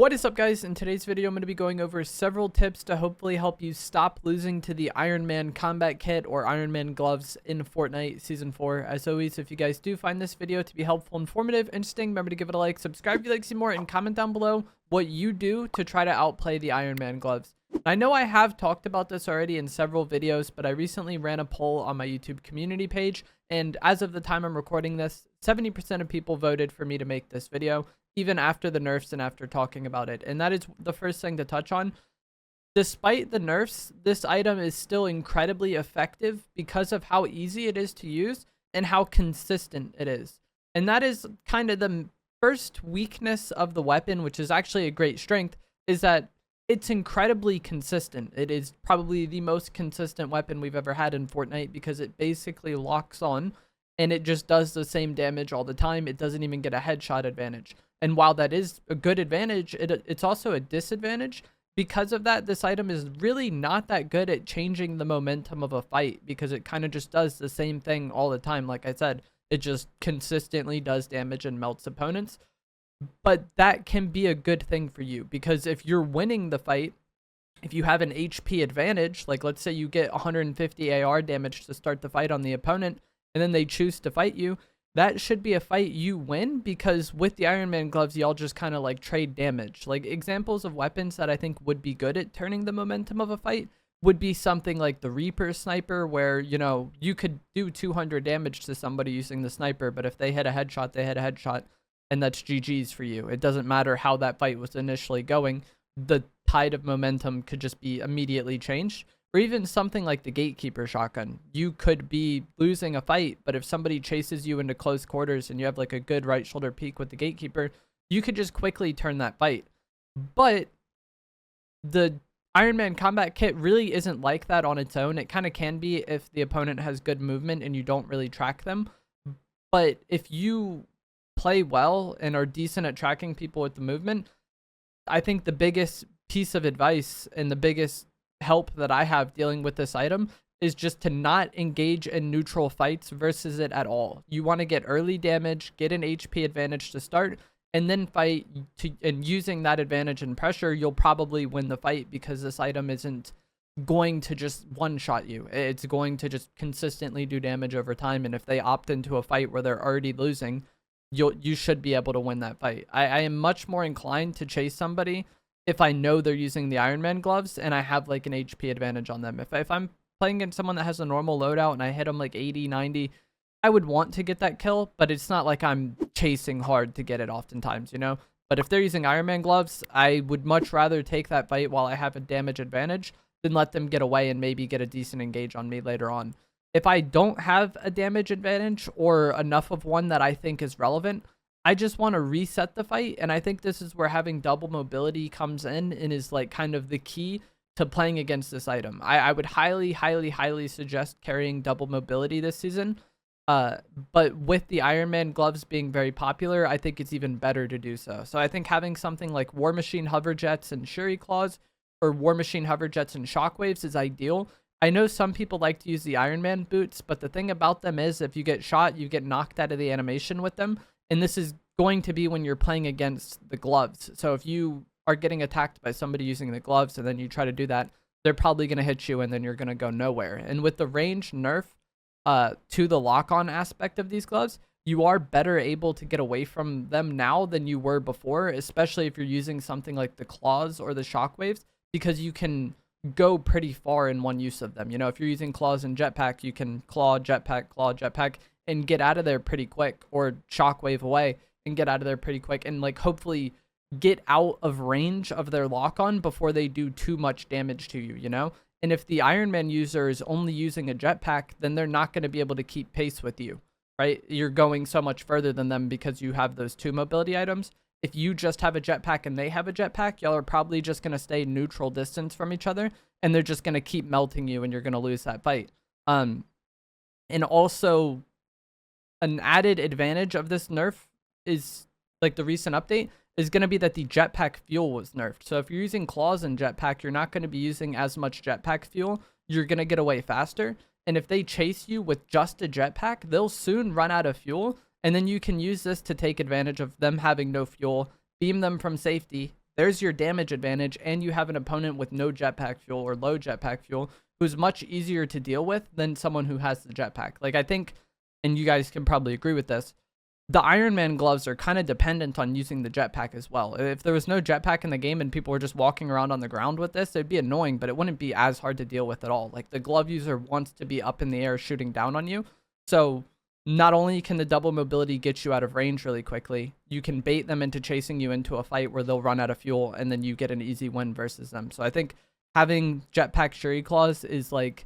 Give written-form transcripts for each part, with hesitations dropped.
What is up, guys? In today's video, I'm going to be going over several tips to hopefully help you stop losing to the Iron Man combat kit or Iron Man gloves in Fortnite Season 4. As always, if you guys do find this video to be helpful, informative, interesting, remember to give it a like, subscribe if you'd like to see more, and comment down below what you do to try to outplay the Iron Man gloves. I know I have talked about this already in several videos, but I recently ran a poll on my YouTube community page, and as of the time I'm recording this, 70% of people voted for me to make this video, even after the nerfs and after talking about it. And that is the first thing to touch on. Despite the nerfs, this item is still incredibly effective because of how easy it is to use and how consistent it is. And that is kind of the first weakness of the weapon, which is actually a great strength, is that it's incredibly consistent. It is probably the most consistent weapon we've ever had in Fortnite because it basically locks on and it just does the same damage all the time. It doesn't even get a headshot advantage. And while that is a good advantage, it's also a disadvantage. Because of that, this item is really not that good at changing the momentum of a fight because it kind of just does the same thing all the time. Like I said, it just consistently does damage and melts opponents. But that can be a good thing for you because if you're winning the fight, if you have an HP advantage, like let's say you get 150 AR damage to start the fight on the opponent, and then they choose to fight you, that should be a fight you win because with the Iron Man gloves, y'all just kind of like trade damage. Like examples of weapons that I think would be good at turning the momentum of a fight would be something like the Reaper sniper where, you know, you could do 200 damage to somebody using the sniper, but if they hit a headshot, they hit a headshot, and that's GG's for you. It doesn't matter how that fight was initially going. The tide of momentum could just be immediately changed. Or even something like the Gatekeeper shotgun. You could be losing a fight, but if somebody chases you into close quarters and you have like a good right shoulder peek with the Gatekeeper, you could just quickly turn that fight. But the Iron Man combat kit really isn't like that on its own. It kind of can be if the opponent has good movement and you don't really track them. But if you play well and are decent at tracking people with the movement, I think the biggest piece of advice and the biggest help that I have dealing with this item is just to not engage in neutral fights versus it at all. You want to get early damage, get an HP advantage to start, and then fight and using that advantage and pressure, you'll probably win the fight because this item isn't going to just one-shot you. It's going to just consistently do damage over time, and if they opt into a fight where they're already losing, you should be able to win that fight. I am much more inclined to chase somebody if I know they're using the Iron Man gloves and I have like an HP advantage on them. If I'm playing against someone that has a normal loadout and I hit them like 80, 90, I would want to get that kill, but it's not like I'm chasing hard to get it oftentimes, you know? But if they're using Iron Man gloves, I would much rather take that fight while I have a damage advantage than let them get away and maybe get a decent engage on me later on. If I don't have a damage advantage or enough of one that I think is relevant, I just want to reset the fight, and I think this is where having double mobility comes in and is like kind of the key to playing against this item. I would highly suggest carrying double mobility this season, but with the Iron Man gloves being very popular, I think it's even better to do so. So I think having something like War Machine Hover Jets and Shuri Claws or War Machine Hover Jets and Shockwaves is ideal. I know some people like to use the Iron Man boots, but the thing about them is if you get shot, you get knocked out of the animation with them. And this is going to be when you're playing against the gloves. So if you are getting attacked by somebody using the gloves and then you try to do that, they're probably going to hit you and then you're going to go nowhere. And with the range nerf to the lock-on aspect of these gloves, you are better able to get away from them now than you were before, especially if you're using something like the claws or the shockwaves, because you can go pretty far in one use of them. You know, if you're using claws and jetpack, you can claw, jetpack, and get out of there pretty quick, or shockwave away and get out of there pretty quick, and like hopefully get out of range of their lock on before they do too much damage to you, you know? And if the Iron Man user is only using a jetpack, then they're not going to be able to keep pace with you, right? You're going so much further than them because you have those two mobility items. If you just have a jetpack and they have a jetpack, y'all are probably just going to stay neutral distance from each other, and they're just going to keep melting you and you're going to lose that fight. And also, an added advantage of this nerf is, like the recent update, is going to be that the jetpack fuel was nerfed. So if you're using claws and jetpack, you're not going to be using as much jetpack fuel. You're going to get away faster. And if they chase you with just a jetpack, they'll soon run out of fuel. And then you can use this to take advantage of them having no fuel, beam them from safety, there's your damage advantage, and you have an opponent with no jetpack fuel or low jetpack fuel who's much easier to deal with than someone who has the jetpack. Like, I think, and you guys can probably agree with this, the Iron Man gloves are kind of dependent on using the jetpack as well. If there was no jetpack in the game and people were just walking around on the ground with this, it'd be annoying, but it wouldn't be as hard to deal with at all. Like, the glove user wants to be up in the air shooting down on you. So not only can the double mobility get you out of range really quickly, you can bait them into chasing you into a fight where they'll run out of fuel, and then you get an easy win versus them. So I think having jetpack Shuri claws is like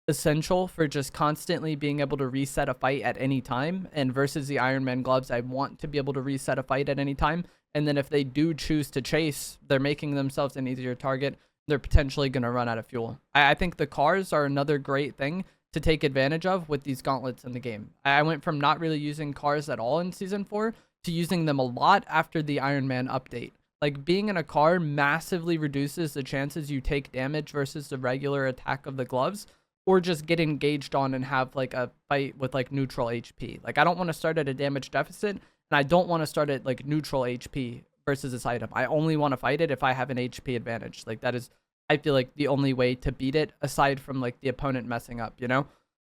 essential for just constantly being able to reset a fight at any time. And versus the Iron Man gloves, I want to be able to reset a fight at any time. And then if they do choose to chase, they're making themselves an easier target. They're potentially going to run out of fuel. I think the cars are another great thing to take advantage of with these gauntlets in the game. I went from not really using cars at all in Season 4 to using them a lot after the Iron Man update. Like, being in a car massively reduces the chances you take damage versus the regular attack of the gloves, or just get engaged on and have like a fight with like neutral HP. Like, I don't want to start at a damage deficit, and I don't want to start at like neutral HP versus this item. I only want to fight it if I have an HP advantage. Like, that is, I feel like, the only way to beat it, aside from like the opponent messing up, you know?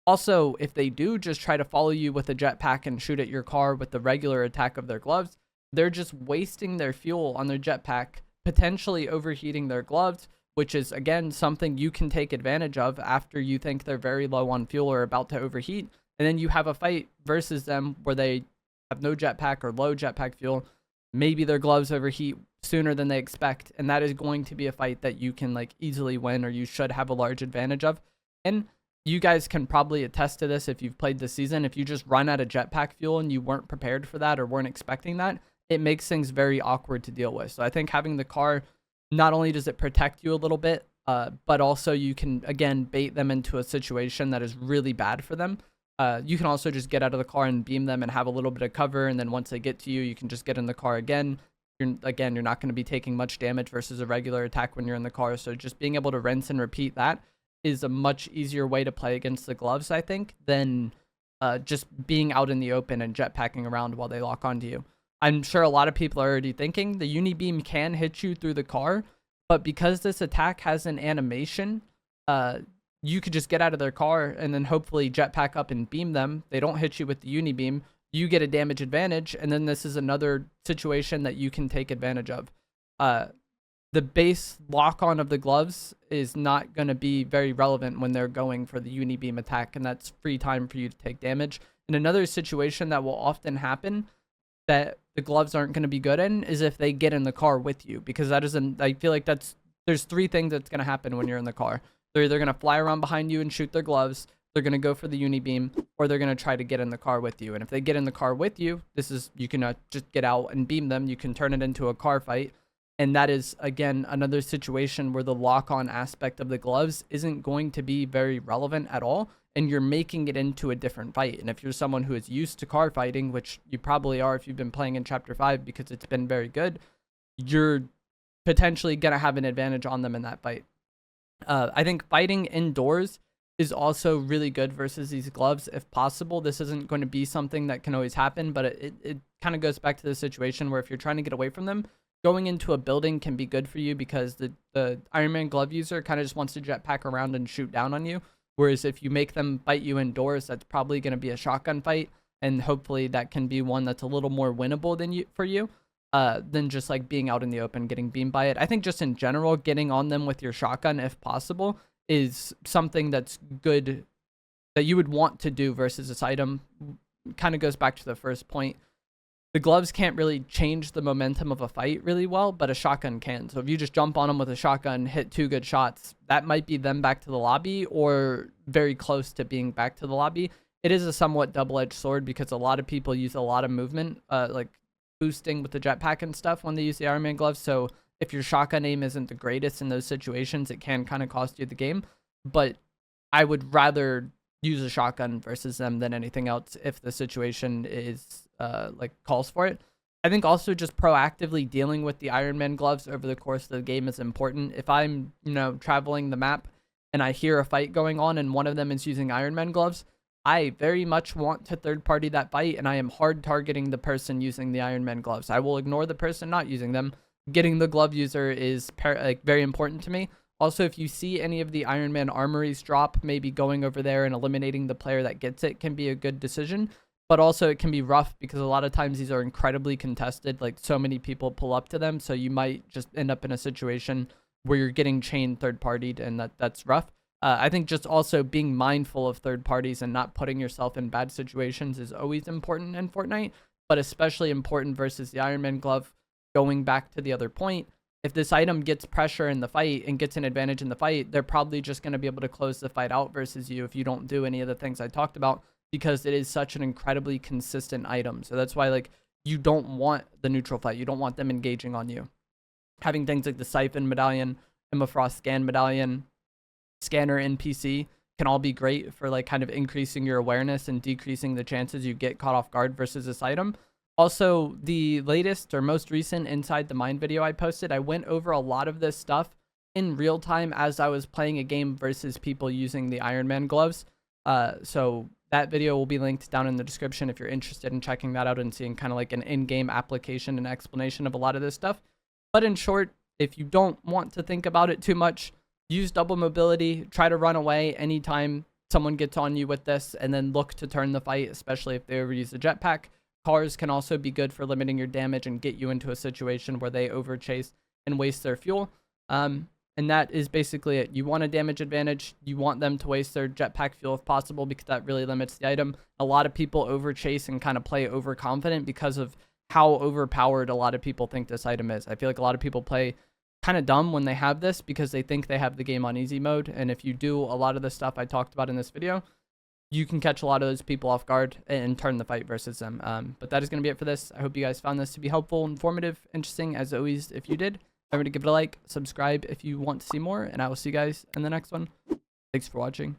Also, if they do just try to follow you with a jetpack and shoot at your car with the regular attack of their gloves, they're just wasting their fuel on their jetpack, potentially overheating their gloves, which is, again, something you can take advantage of after you think they're very low on fuel or about to overheat. And then you have a fight versus them where they have no jetpack or low jetpack fuel. Maybe their gloves overheat sooner than they expect, and that is going to be a fight that you can like easily win, or you should have a large advantage of. And you guys can probably attest to this if you've played this season. If you just run out of jetpack fuel and you weren't prepared for that or weren't expecting that, it makes things very awkward to deal with. So I think having the car, not only does it protect you a little bit, but also you can, again, bait them into a situation that is really bad for them. You can also just get out of the car and beam them and have a little bit of cover, and then once they get to you, you can just get in the car again. You're not going to be taking much damage versus a regular attack when you're in the car. So just being able to rinse and repeat that is a much easier way to play against the gloves, I think, than just being out in the open and jetpacking around while they lock onto you. I'm sure a lot of people are already thinking the Unibeam can hit you through the car, but because this attack has an animation, you could just get out of their car and then hopefully jetpack up and beam them. They don't hit you with the Unibeam. You get a damage advantage, and then this is another situation that you can take advantage of. The base lock-on of the gloves is not going to be very relevant when they're going for the Unibeam attack, and that's free time for you to take damage. And another situation that will often happen that the gloves aren't going to be good in is if they get in the car with you, because that isn't, I feel like there's three things that's going to happen when you're in the car. They're either going to fly around behind you and shoot their gloves, they're going to go for the Unibeam, or they're going to try to get in the car with you. And if they get in the car with you, you can just get out and beam them. You can turn it into a car fight. And that is, again, another situation where the lock-on aspect of the gloves isn't going to be very relevant at all, and you're making it into a different fight. And if you're someone who is used to car fighting, which you probably are if you've been playing in Chapter 5 because it's been very good, you're potentially going to have an advantage on them in that fight. I think fighting indoors is also really good versus these gloves if possible. This isn't going to be something that can always happen, but it kind of goes back to the situation where if you're trying to get away from them, going into a building can be good for you because the Iron Man glove user kind of just wants to jetpack around and shoot down on you. Whereas if you make them fight you indoors, that's probably going to be a shotgun fight, and hopefully that can be one that's a little more winnable for you than just like being out in the open getting beamed by it. I think just in general, getting on them with your shotgun if possible is something that's good that you would want to do versus this item. Kind of goes back to the first point. The gloves can't really change the momentum of a fight really well, but a shotgun can. So if you just jump on them with a shotgun, hit 2 good shots, that might be them back to the lobby or very close to being back to the lobby. It is a somewhat double-edged sword because a lot of people use a lot of movement, like boosting with the jetpack and stuff when they use the Iron Man gloves. So if your shotgun aim isn't the greatest in those situations, it can kind of cost you the game. But I would rather use a shotgun versus them than anything else if the situation is like calls for it. I think also just proactively dealing with the Iron Man gloves over the course of the game is important. If I'm, traveling the map and I hear a fight going on and one of them is using Iron Man gloves, I very much want to third party that fight, and I am hard targeting the person using the Iron Man gloves. I will ignore the person not using them, getting the glove user is like very important to me. Also, if you see any of the Iron Man armories drop, maybe going over there and eliminating the player that gets it can be a good decision. But also it can be rough because a lot of times these are incredibly contested. Like so many people pull up to them. So you might just end up in a situation where you're getting chained third partied, and that's rough. I think just also being mindful of third parties and not putting yourself in bad situations is always important in Fortnite, but especially important versus the Iron Man glove. Going back to the other point, if this item gets pressure in the fight and gets an advantage in the fight, they're probably just going to be able to close the fight out versus you if you don't do any of the things I talked about, because it is such an incredibly consistent item. So that's why, like, you don't want the neutral fight. You don't want them engaging on you. Having things like the Siphon Medallion, Emma Frost Scan Medallion, Scanner NPC can all be great for like kind of increasing your awareness and decreasing the chances you get caught off guard versus this item. Also, the latest or most recent Inside the Mine video I posted, I went over a lot of this stuff in real time as I was playing a game versus people using the Iron Man gloves. So that video will be linked down in the description if you're interested in checking that out and seeing kind of like an in-game application and explanation of a lot of this stuff. But in short, if you don't want to think about it too much, use double mobility, try to run away anytime someone gets on you with this, and then look to turn the fight, especially if they overuse the jetpack. Cars can also be good for limiting your damage and get you into a situation where they overchase and waste their fuel. And that is basically it. You want a damage advantage. You want them to waste their jetpack fuel if possible, because that really limits the item. A lot of people overchase and kind of play overconfident because of how overpowered a lot of people think this item is. I feel like a lot of people play kind of dumb when they have this because they think they have the game on easy mode. And if you do a lot of the stuff I talked about in this video, you can catch a lot of those people off guard and turn the fight versus them. But that is going to be it for this. I hope you guys found this to be helpful, informative, interesting. As always, if you did, remember to give it a like, subscribe if you want to see more, and I will see you guys in the next one. Thanks for watching.